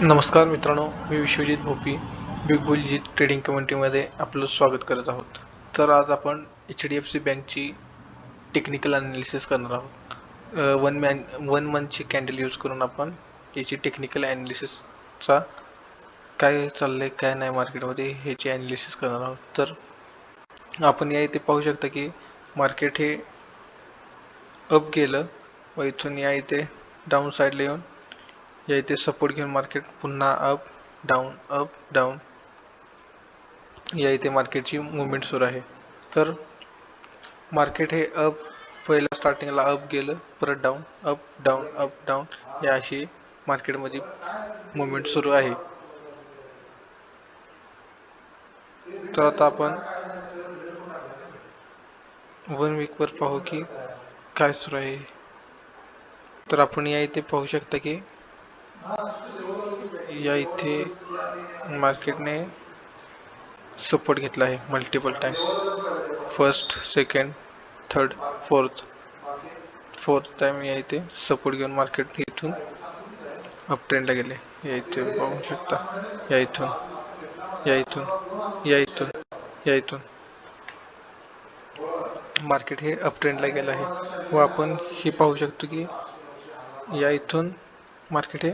नमस्कार मित्रांनो, मी Vishwajit Bhopi big बुलजीत trading कम्युनिटीमध्ये आपलं स्वागत करत आहोत. तर आज आपण HDFC बँकची टेक्निकल अनालिसिस करणार आहोत. वन मंथची कॅन्डल यूज करून आपण याची टेक्निकल अनालिसिसचा काय चाललंय काय नाही मार्केटमध्ये ह्याची अनालिसिस करणार आहोत. तर आपण या इथे पाहू शकता की मार्केट हे अप गेलं व इथून या इथे डाऊन साईडला येऊन या इथे सपोर्ट घेऊन मार्केट पुन्हा अप डाऊन या इथे मार्केटची मुवमेंट सुरू आहे. तर मार्केट हे पहिल्या स्टार्टिंगला अप गेलं, परत अप डाऊन या अशी मार्केटमध्ये मुवमेंट सुरू आहे. तर आता आपण 1 वीकवर पाहू की काय सुरू आहे. तर आपण या इथे पाहू शकता की या इथे मार्केटने सपोर्ट घेतला आहे multiple time, first second third fourth time या इथे सपोर्ट घेऊन मार्केट इथून अप ट्रेंडला गेले. या इथे पाहू शकता, या इथून मार्केट हे अप ट्रेंडला गेलं आहे व आपण हे पाहू शकतो की या इथून मार्केट हे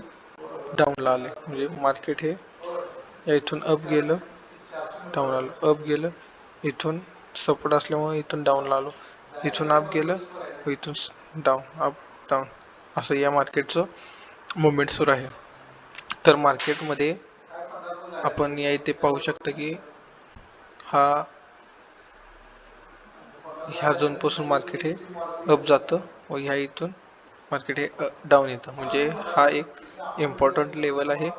डाऊनला आले. म्हणजे मार्केट हे या इथून अप गेलं, डाऊन आलं, अप गेलं, इथून सपोर्ट असल्यामुळे इथून डाऊनला आलो, इथून अप गेलं व इथून डाऊन अप डाऊन असं या मार्केटचं मुवमेंट सुरू आहे. तर मार्केटमध्ये आपण या इथे पाहू शकता की ह्या झोनपासून मार्केट हे अप जातं व ह्या इथून मार्केट हे डाऊन येतं. म्हणजे हा एक इम्पॉर्टंट लेवल आहे,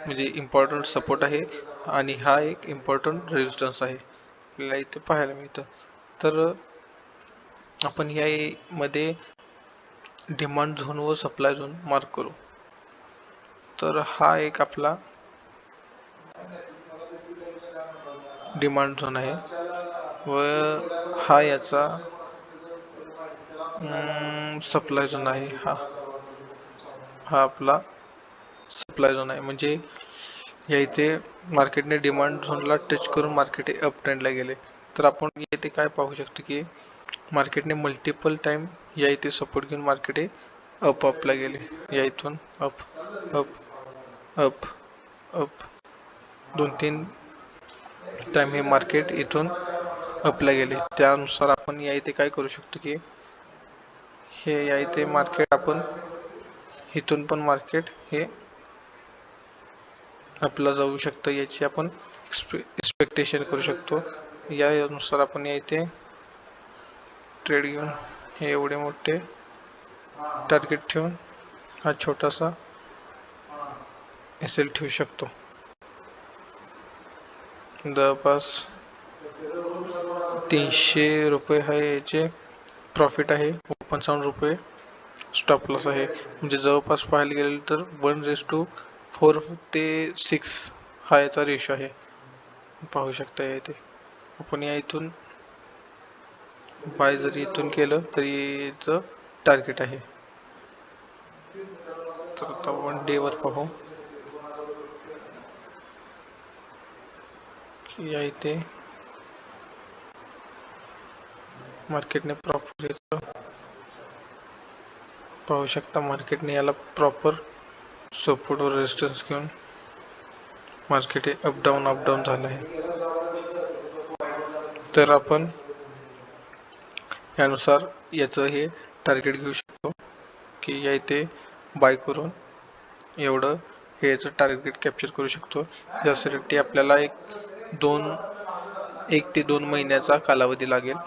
म्हणजे इम्पॉर्टंट सपोर्ट आहे आणि हा एक इम्पॉर्टंट रेजिस्टन्स आहे आपल्याला इथे पाहायला मिळतं. तर आपण या मध्ये डिमांड झोन व सप्लाय झोन मार्क करू. तर हा एक आपला डिमांड झोन आहे व हा याचा सप्लाय झोन आहे. हा आपला सप्लाय झोन आहे. म्हणजे या इथे मार्केटने डिमांड झोनला टच करून मार्केट अप ट्रेंडला गेले. तर आपण इथे काय पाहू शकतो की मार्केटने मल्टिपल टाइम या इथे सपोर्ट घेऊन मार्केट हे अपला गेले. या इथून up up up up 2-3 time हे मार्केट इथून अपला गेले. त्यानुसार आपण या इथे काय करू शकतो की हे या इथे मार्केट आपण इथून पण मार्केट हे अपला जाऊ शकतं याची आपण एक्सपेक्टेशन करू शकतो. यानुसार आपण या इथे ट्रेड घेऊन हे एवढे मोठे टार्गेट ठेवून हा छोटासा SL ठेवू शकतो. जवळपास 300 रुपये हा याचे प्रॉफिट आहे, 55 रुपये स्टॉप लॉस आहे. म्हणजे जवळपास पाहायला गेलं तर 1:4 ते 6 हा याचा रेशो आहे. पाहू शकता या इथे आपण या इथून बाय जरी इथून केलं तरी याचं टार्गेट आहे. तर आता 1 डे वर पाहू या इथे मार्केटने प्रॉपर पाहू शकता, मार्केटने याला प्रॉपर सपोर्ट व रेजिस्टन्स घेऊन मार्केट हे अप डाऊन झालं आहे. तर आपण यानुसार याचं हे टार्गेट घेऊ शकतो की या इथे बाय करून एवढं हे याचं टार्गेट कॅप्चर करू शकतो. यासाठी आपल्याला 1 ते 2 महिन्याचा कालावधी लागेल.